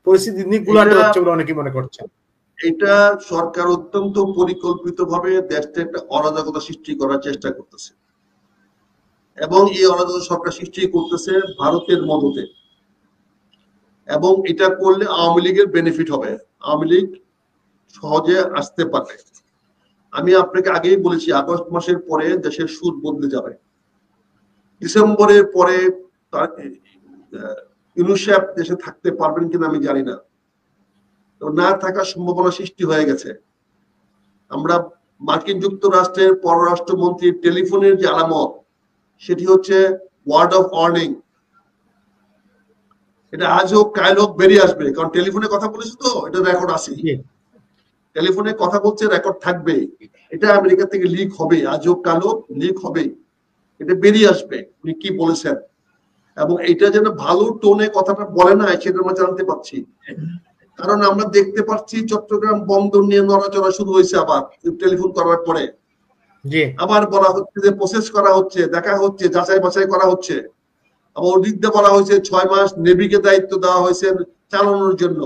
পরিস্থিতি গুলাতে হচ্ছে বলে অনেকে মনে করছেন। এটা সরকার অত্যন্ত পরিকল্পিতভাবে দেশটা একটা অরাজকতা সৃষ্টি করার চেষ্টা করতেছে, এবং এই অরাজকতা সরকার সৃষ্টি করতেছে ভারতের মদতে, এবং এটা করলে আওয়ামী লীগের বেনিফিট হবে, আওয়ামী লীগ সহজে আসতে পারবে। আমি আপনাকে আগেই বলেছি আগস্ট মাসের পরে দেশের সুর বদলে যাবে, ডিসেম্বরের পরে ইউনূস সাহেব দেশে থাকতে পারবেন কিনা আমি জানি না, না থাকার সম্ভাবনা সৃষ্টি হয়ে গেছে। আমরা মার্কিন যুক্তরাষ্ট্রের পররাষ্ট্রমন্ত্রীর টেলিফোনের যে আলামত, সেটি হচ্ছে ওয়ার্ড অফ ওয়ার্নিং। এটা আজ হোক কাল হোক বেরিয়ে আসবে, কারণ টেলিফোনে কথা বলেছে তো, এটা রেকর্ড আছে, টেলিফোনে কথা বলছে, রেকর্ড থাকবে, এটা আমেরিকা থেকে লিক হবে, আজ হোক কাল হোক লিক হবে, এটা বেরিয়ে আসবে উনি কি বলেছেন। এবং এটা যেন ভালো টোনে কথাটা বলে না সেটা আমরা জানতে পারছি, কারণ আমরা দেখতে পাচ্ছি চট্টগ্রাম বন্দর নিয়ে নড়াচড়া শুরু হয়েছে আবার টেলিফোন করার পরে, আবার বলা হচ্ছে যে প্রসেস করা হচ্ছে, দেখা হচ্ছে, যাচাই বাছাই করা হচ্ছে। আবার ওদিক দিয়ে বলা হয়েছে 6 মাস নেভিকে দায়িত্ব দেওয়া হয়েছে চালানোর জন্য,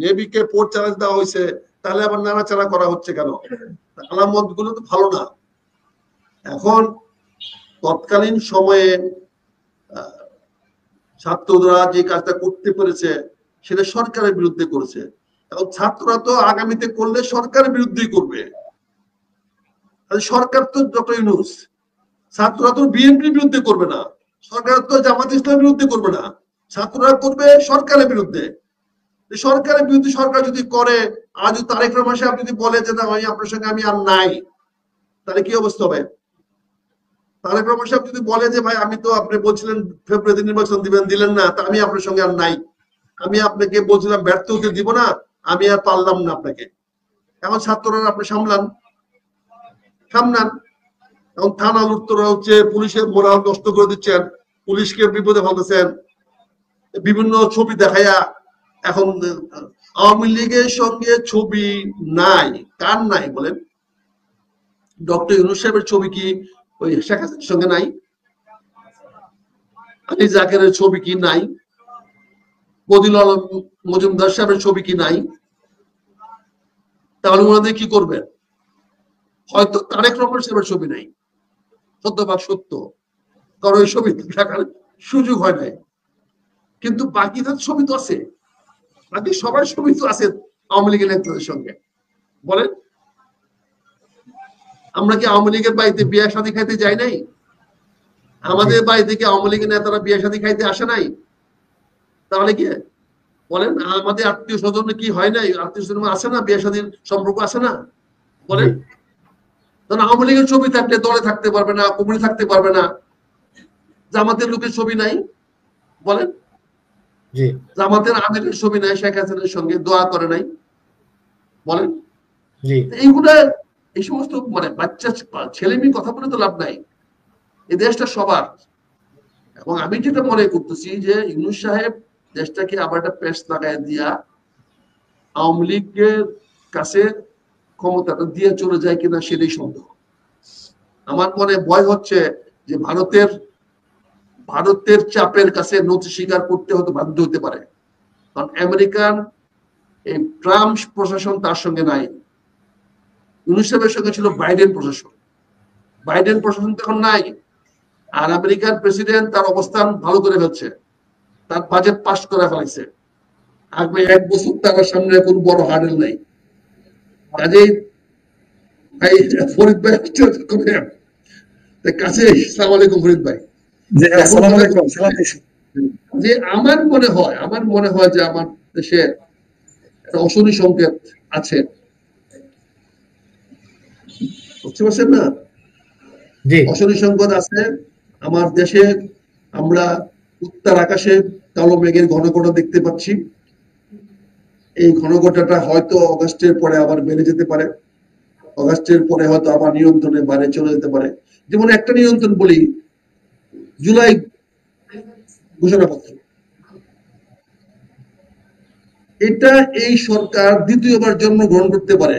নেভিকে পোর্ট চার্জ দেওয়া হয়েছে, তাহলে আবার নাড়াচাড়া করা হচ্ছে কেন? আলামত গুলো তো ভালো না। এখন তৎকালীন সময়ে ছাত্ররা যে কাজটা করতে পেরেছে সেটা সরকারের বিরুদ্ধে করেছে, এবং ছাত্ররা তো আগামীতে করলে সরকারের বিরুদ্ধেই করবে। সরকার তো ডক্টর ইউনূস, ছাত্ররা তো বিএনপির বিরুদ্ধে করবে না, সরকার তো জামাত ইসলামের বিরুদ্ধে করবে না, ছাত্ররা করবে সরকারের বিরুদ্ধে। সরকারের বিরুদ্ধে সরকার যদি করে, আজ তারেক রহমান সাহেব যদি বলে যে না ভাই আপনার সঙ্গে আমি আর নাই, তাহলে কি অবস্থা হবে? তারেক রহমান সাহেব যদি বলে যে ভাই আমি তো আপনি বলছিলেন ফেব্রুয়ারিতে নির্বাচন দিবেন, দিলেন না, তা আমি আপনার সঙ্গে আর নাই, আমি আপনাকে বলছিলাম ব্যর্থ হতে দিব না, আমি আর পারলাম না আপনাকে, এখন ছাত্ররা আপনি সামলান। এখন থানা লুটতরা হচ্ছে, পুলিশের মোরাল নষ্ট করে দিচ্ছেন, পুলিশকে বিপদে ফেলতেছেন, বিভিন্ন ছবি দেখাইয়া। এখন আওয়ামী লীগের সঙ্গে ছবি নাই, কার নাই বলেন? ডক্টর ইউনূস সাহেবের ছবি কি ওই শেখ হাসিনার সঙ্গে নাই? আলী জাকেরের ছবি কি নাই? বদিউল আলম মজুমদার সাহেবের ছবি কি নাই? তাহলে ওনাদের কি করবেন? হয়তো তারেক রহমান সাহেবের ছবি নাই, সত্যবাক সত্য, কারণ ওই ছবি দেখার সুযোগ হয় নাই, কিন্তু বাকিদের ছবি তো আছে, বাকি সবার ছবি তো আছে আওয়ামী লীগের নেতাদের সঙ্গে। বলেন, আমরা কি আওয়ামী লীগের বাড়িতে বিয়ে শাদী খাইতে যাই নাই? আমাদের বাড়ি থেকে আওয়ামী লীগের নেতারা বিয়ে শাদী খাইতে আসে নাই? তাহলে কি বলেন, আমাদের আত্মীয় স্বজন কি হয় নাই? আত্মীয় স্বজন আছে না, বিয়ে শাদীর সম্পর্ক আছে না? বলেন, আওয়ামী লীগের ছবি থাকলে দলে থাকতে পারবে না, কমিটি থাকতে পারবে না। জামাতের লোকের ছবি নাই, বলেন, জামাতের আমিরের ছবি নাই, শেখ হাসিনার সঙ্গে দোয়া করে নাই, বলেন। এইগুলা এই সমস্ত মানে বাচ্চা ছেলে মেয়ে কথা বলে তো লাভ নাই, এই দেশটা সবার। এবং আমি যেটা মনে করতেছি যে ইউনূস সাহেব দেশটাকে আবার একটা পেশ লাগাই দিয়া আওয়ামী লীগের কাছে ক্ষমতাটা দিয়ে চলে যায় কিনা সেটাই সন্দেহ। আমার মনে ভয় হচ্ছে যে ভারতের চাপের কাছে নথি স্বীকার করতে হতে বাধ্য হতে পারে, কারণ আমেরিকান এই ট্রাম্প প্রশাসন তার সঙ্গে নাই। ইউনূস সাহেবের সঙ্গে ছিল বাইডেন প্রশাসন, বাইডেন প্রশাসন তখন নাই, আর আমেরিকার প্রেসিডেন্ট তার অবস্থান ভালো করে ফেলছে, তার বাজেট পাস করে ফেলাইছে, আগামী 1 বছর তার সামনে কোনো বড় হার্ডেল নাই। কাজেই ফরিদ ভাই কাছে, আসসালামু আলাইকুম ফরিদ ভাই। যে আমার মনে হয় যে আমার দেশে একটা অশনি সংকেত আছে, বুঝতে পারছেন না? অশনি সংকেত আছে আমার দেশে। আমরা উত্তর আকাশে কালো মেঘের ঘনঘটা দেখতে পাচ্ছি, এই ঘনঘটাটা হয়তো অগাস্টের পরে আবার বেড়ে যেতে পারে, অগাস্টের পরে হয়তো আবার নিয়ন্ত্রণের বাইরে চলে যেতে পারে। যেমন একটা নিয়ন্ত্রণ বলি, জুলাই ঘোষণাপত্র, এটা এই সরকার দ্বিতীয়বার জন্মগ্রহণ করতে পারে,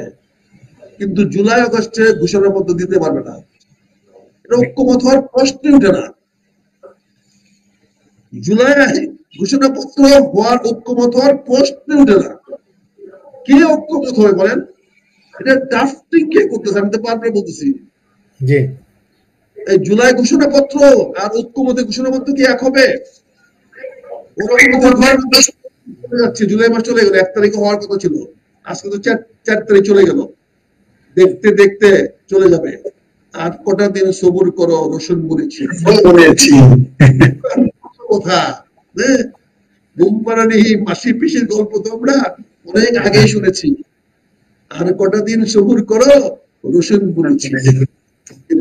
কিন্তু জুলাই আগস্টে ঘোষণাপত্র দিতে পারবে না, এটা ঐক্যমত হওয়ার প্রশ্নই ওঠে না। জুলাই ঘোষণাপত্র হওয়ার ঐক্যমত হওয়ার প্রশ্নে উঠে না। কে ঐক্যমত হয় বলেন? এটা ড্রাফটিং কে করতেছে? আমি তো বারবার বলতেছি, জি এই জুলাই ঘোষণাপত্র আর ঐক্যমতের ঘোষণাপত্র কি এক হবে? যাচ্ছে জুলাই মাস চলে গেল, 1 তারিখে হওয়ার কথা ছিল, আজকে তো 4 তারিখ চলে গেল, দেখতে দেখতে চলে যাবে। আর কটা দিন সবুর করো, রসুন বলেছি কথা। বুমবারানি মাসি পিসির গল্প তো আমরা অনেক আগেই শুনেছি। আর কটা দিন সবুর করো, রসুন বলেছি।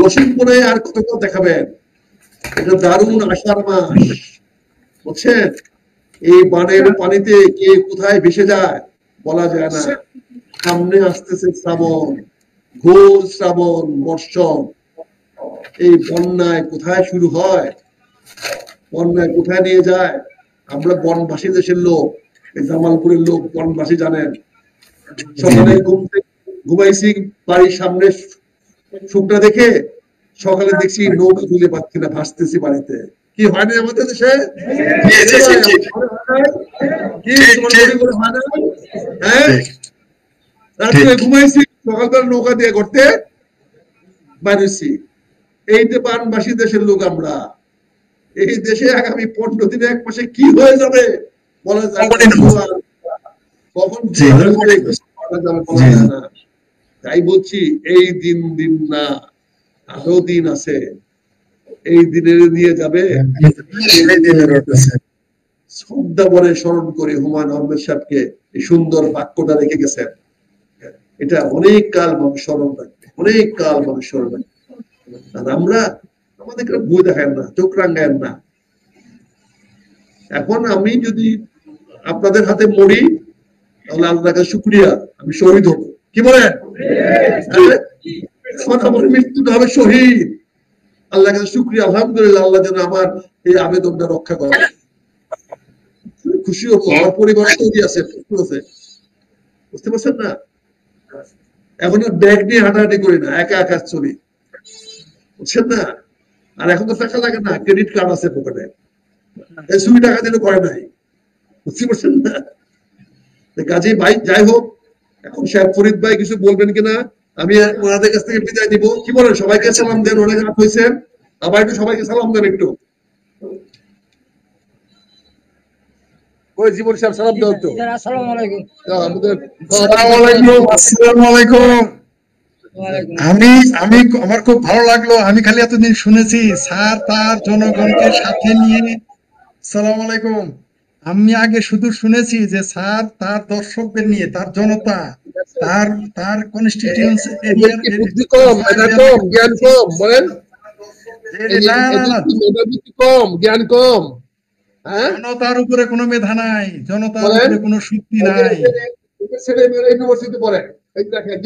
রসুন বলে আর কত দেখাবেন? এটা দারুণ আষাঢ় মাস, বুঝছেন? এই বানের পানিতে কে কোথায় ভেসে যায় বলা যায় না। সামনে আসতেছে শ্রাবণ, ঘোর শ্রাবণ বর্ষণ। এই বন্যায় কোথায় শুরু হয়, বন্যায় কোথায় নিয়ে যায়? আমরা বনবাসী দেশের লোক, এই জামালপুরের লোক বনবাসী জানেন। সকালে ঘুমাইছি বাড়ির সামনে শুকনা দেখে, সকালে দেখছি নৌকা তুলে পাচ্ছি না, ভাসতেছি বাড়িতে। কি হয়নি আমাদের দেশে? হ্যাঁ, রাত্রে ঘুমাইছি, সকালবেলা নৌকা দিয়ে করতে বাড়িছি। এই যে বানবাসী দেশের লোক আমরা, এই দেশে আগামী 15 দিনে 1 মাসে কি হয়ে যাবে বলা যায় না। কখন না, তাই বলছি এই দিন দিন না, আরো দিন আছে। এই দিনের নিয়ে যাবে শ্রদ্ধা ভরে স্মরণ করে হুমায়ুন আহমেদ সাহেবকে এই সুন্দর বাক্যটা রেখে গেছেন। এটা অনেক কাল মানুষ স্মরণ রাখবে, অনেক কাল মানুষ স্মরণ রাখবে। আর আমরা আমাদের বই দেখায় না, চোখ রাঙ্গায় না। এখন আমি যদি আপনাদের হাতে মরি, তাহলে আল্লাহর কাছে শুকরিয়া, আমি শহীদ হব। কি বলেন? এখন আমার মৃত্যুটা হবে শহীদ। আল্লাহর কাছে শুকরিয়া, আলহামদুলিল্লাহ, আল্লাহ যেন আমার এই আবেদনটা রক্ষা করে। খুশি হবো, আমার পরিবার তৈরি আছে, বুঝতে পারছেন না? এখন আর ব্যাগ নিয়ে হাঁটাহাঁটি করি না, একা একা চলি, বুঝছেন না? আর এখন তো টাকা লাগে না, ক্রেডিট কার্ড আছে পকেটে, সুই টাকা দিলে করে নাই, বুঝতে পারছেন না? কাজেই ভাই যাই হোক, এখন সাহেব ফরিদ ভাই কিছু বলবেন কিনা আমি ওনাদের কাছ থেকে বিদায় দিব। কি বলেন? সবাইকে সালাম দেন, অনেক রাত হয়েছে, আবার একটু সবাইকে সালাম দেন একটু। জীবন সাহেব সালাম দেন তো। আসসালামু আলাইকুম। আসসালামু আলাইকুম। আমি আমার খুব ভালো লাগলো। আমি খালি এতদিন শুনেছি স্যার তার জনগণকে সাথে নিয়ে। আসসালামু আলাইকুম। আমি আগে শুধু শুনেছি যে স্যার তার দর্শকদের নিয়ে, তার জনতা, তার কনস্টিটিউয়েন্সি এরিয়ার বুদ্ধি কম, মেধা কম, জ্ঞান কম, বলেন কম, জ্ঞান কম। জনতার উপরে কোনো মেধা নাই, জনতার উপরে কোনো শক্তি নাই। ছেলে মেয়েরা ইউনিভার্সিটি পড়ে, এই দেখেন